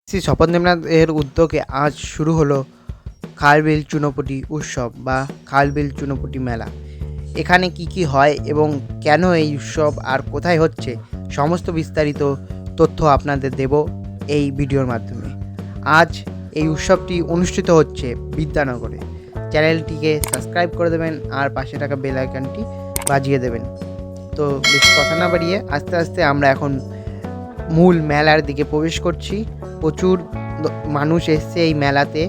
শ্রী স্বপনদেবনাথ এর উদ্যোগে আজ শুরু হলো খালবিল চুনোপুটি উৎসব বা খালবিল চুনোপুটি মেলা। এখানে কি কি হয় এবং কেন এই উৎসব আর কোথায় হচ্ছে সমস্ত বিস্তারিত তথ্য আপনাদের দেব এই ভিডিওর মাধ্যমে। আজ এই উৎসবটি অনুষ্ঠিত হচ্ছে বিদ্যানগরে। চ্যানেলটিকে সাবস্ক্রাইব করে দেবেন আর পাশে থাকা বেল আইকনটি বাজিয়ে দেবেন। তো বেশি কথা না বাড়িয়ে আস্তে আস্তে আমরা এখন মূল মেলার দিকে প্রবেশ করছি। প্রচুর মানুষ এসছে এই মেলাতে।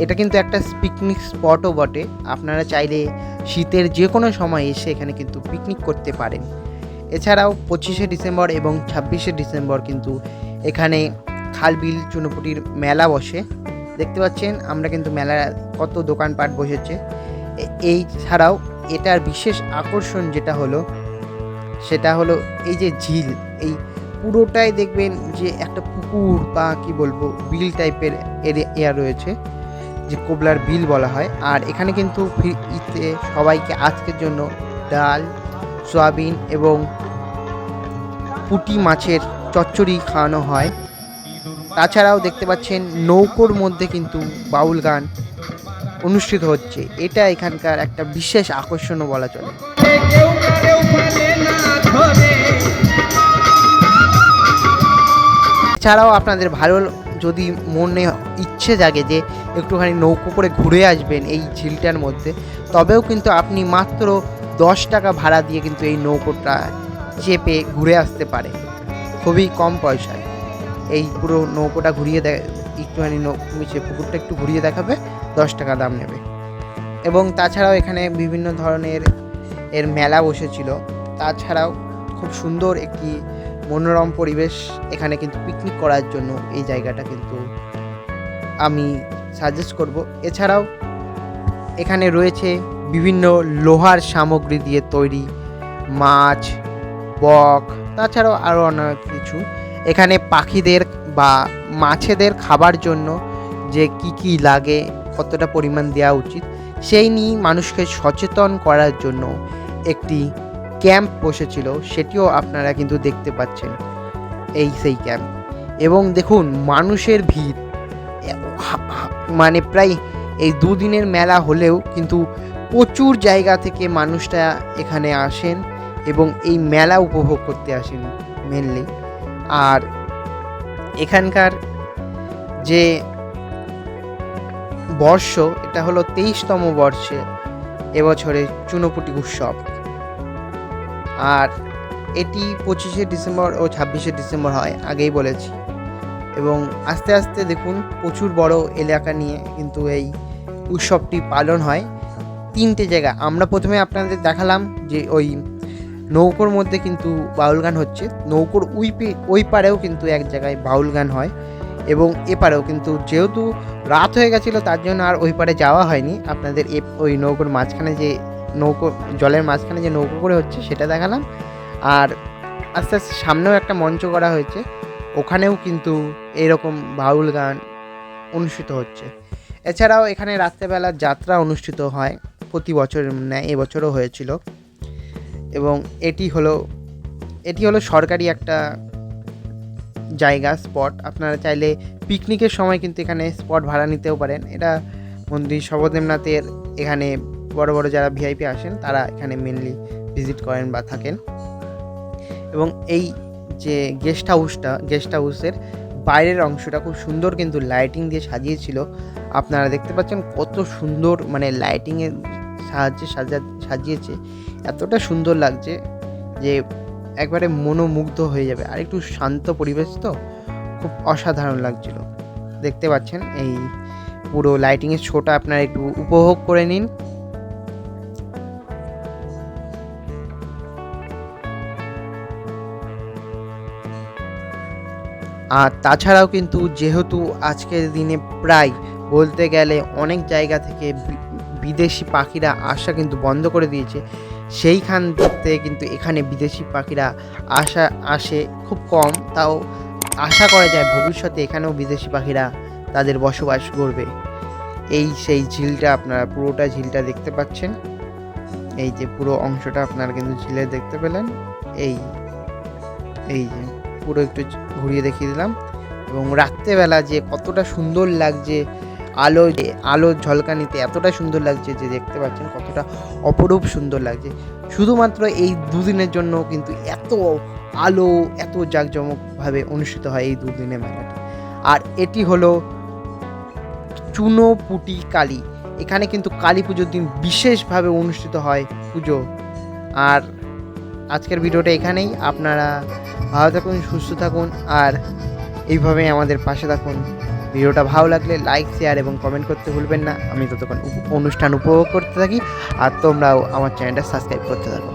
এটা কিন্তু একটা পিকনিক স্পটও বটে। আপনারা চাইলে শীতের যে কোনো সময় এসে এখানে কিন্তু পিকনিক করতে পারেন। এছাড়াও 25শে ডিসেম্বর এবং 26শে ডিসেম্বর কিন্তু এখানে খালবিল চুনোপুটির মেলা বসে। দেখতে পাচ্ছেন আমরা কিন্তু মেলার কত দোকানপাট বসেছে। এই ছাড়াও এটার বিশেষ আকর্ষণ সেটা হলো এই যে ঝিল, এই পুরোটাই দেখবেন যে একটা পুকুর বা কি বলবো বিল টাইপের এরিয়া রয়েছে, যে কোবলার বিল বলা হয়। আর এখানে কিন্তু ফ্রিতে সবাইকে আজকের জন্য ডাল, সয়াবিন এবং পুঁটি মাছের চচ্চড়ি খাওয়ানো হয়। তাছাড়াও দেখতে পাচ্ছেন নৌকোর মধ্যে কিন্তু বাউল গান অনুষ্ঠিত হচ্ছে। এটা এখানকার একটা বিশেষ আকর্ষণও বলা চলে। এছাড়াও আপনাদের ভালো যদি মনে ইচ্ছে জাগে যে একটুখানি নৌকো করে ঘুরে আসবেন এই ঝিলটার মধ্যে, তবেও কিন্তু আপনি মাত্র 10 টাকা ভাড়া দিয়ে কিন্তু এই নৌকোটা চেপে ঘুরে আসতে পারেন খুবই কম পয়সায়। এই পুরো নৌকোটা ঘুরিয়ে একটুখানি নিচে পুকুরটা একটু ঘুরিয়ে দেখাবে, 10 টাকা দাম নেবে। এবং তাছাড়াও এখানে বিভিন্ন ধরনের এর মেলা বসেছিল। তাছাড়াও খুব সুন্দর একটি মনোরম পরিবেশ এখানে কিন্তু পিকনিক করার জন্য এই জায়গাটা কিন্তু আমি সাজেস্ট করব। এছাড়াও এখানে রয়েছে বিভিন্ন লোহার সামগ্রী দিয়ে তৈরি মাছ, বক, তাছাড়াও আরও অনেক কিছু। এখানে পাখিদের বা মাছেদের খাবার জন্য যে কি লাগে, কতটা পরিমাণ দেওয়া উচিত, সেই নিয়ে মানুষকে সচেতন করার জন্য একটি ক্যাম্প বসেছিল, সেটিও আপনারা কিন্তু দেখতে পাচ্ছেন। এই সেই ক্যাম্প। এবং দেখুন মানুষের ভিড়, মানে প্রায় এই দুদিনের মেলা হলেও কিন্তু প্রচুর জায়গা থেকে মানুষরা এখানে আসেন এবং এই মেলা উপভোগ করতে আসেন মেনলি। আর এখানকার যে বর্ষ, এটা হলো 23তম বর্ষে এবছরে চুনোপুটি উৎসব। আর এটি 25শে ডিসেম্বর ও 26শে ডিসেম্বর হয়, আগেই বলেছি। এবং আস্তে আস্তে দেখুন প্রচুর বড় এলাকা নিয়ে কিন্তু এই উৎসবটি পালন হয়। 3টে জায়গা আমরা প্রথমে আপনাদের দেখালাম যে ওই নৌকোর মধ্যে কিন্তু বাউল গান হচ্ছে। নৌকোর ওই পারেও কিন্তু এক জায়গায় বাউল গান হয় এবং এপারেও কিন্তু, যেহেতু রাত হয়ে গেছিলো তার জন্য আর ওই পারে যাওয়া হয়নি। আপনাদের ওই নৌকোর মাঝখানে যে জলের মাঝখানে যে নৌকো করে হচ্ছে সেটা দেখালাম। আর আস্তে আস্তে সামনেও একটা মঞ্চ করা হয়েছে, ওখানেও কিন্তু এরকম বাউল গান অনুষ্ঠিত হচ্ছে। এছাড়াও এখানে রাত্রেবেলা যাত্রা অনুষ্ঠিত হয় প্রতি বছরের ন্যায়, এবছরও হয়েছিল। এবং এটি হলো সরকারি একটা জায়গা, স্পট। আপনারা চাইলে পিকনিকের সময় কিন্তু এখানে স্পট ভাড়া নিতেও পারেন। এটা মন্দির স্বপনদেবনাথের এখানে বড় বড় যারা ভিআইপি আসেন তারা এখানে মেনলি ভিজিট করেন বা থাকেন। এবং এই যে গেস্ট হাউসের বাইরের অংশটা খুব সুন্দর কিন্তু লাইটিং দিয়ে সাজিয়েছিল। আপনারা দেখতে পাচ্ছেন কত সুন্দর, মানে লাইটিংয়ের সাহায্যে সাজিয়েছে, এতটা সুন্দর লাগছে যে একবারে মনোমুগ্ধ হয়ে যাবে। আর একটু শান্ত পরিবেশ, তো খুব অসাধারণ লাগছিল। দেখতে পাচ্ছেন এই পুরো লাইটিংয়ের শোটা, আপনারা একটু উপভোগ করে নিন। আর তাছাড়াও কিন্তু যেহেতু আজকের দিনে প্রায় বলতে গেলে অনেক জায়গা থেকে বিদেশি পাখিরা আসা কিন্তু বন্ধ করে দিয়েছে, সেইখান থেকে কিন্তু এখানে বিদেশি পাখিরা আসে খুব কম। তাও আশা করা যায় ভবিষ্যতে এখানেও বিদেশি পাখিরা তাদের বসবাস করবে। এই সেই ঝিলটা, আপনারা পুরোটা ঝিলটা দেখতে পাচ্ছেন। এই যে পুরো অংশটা আপনারা কিন্তু ঝিলে দেখতে পেলেন। এই যে পুরো একটু ঘুরিয়ে দেখিয়ে দিলাম। এবং রাত্রেবেলা যে কতটা সুন্দর লাগছে, আলোর ঝলকানিতে এতটা সুন্দর লাগছে যে দেখতে পাচ্ছেন কতটা অপরূপ সুন্দর লাগছে। শুধুমাত্র এই দুদিনের জন্য কিন্তু এত আলো, এত জাঁকজমকভাবে অনুষ্ঠিত হয় এই দুদিনের মেলাটি। আর এটি হলো চুনোপুটি কালী। এখানে কিন্তু কালী পুজোর দিন বিশেষভাবে অনুষ্ঠিত হয় পুজো। আর আজকের ভিডিওটা এখানেই। আপনারা ভালো থাকুন, সুস্থ থাকুন, আর এইভাবেই আমাদের পাশে থাকুন। ভিডিওটা ভালো লাগলে লাইক, শেয়ার এবং কমেন্ট করতে ভুলবেন না। আমি ততক্ষণ অনুষ্ঠান উপভোগ করতে থাকি, আর তোমরাও আমার চ্যানেলটা সাবস্ক্রাইব করতে থাকো।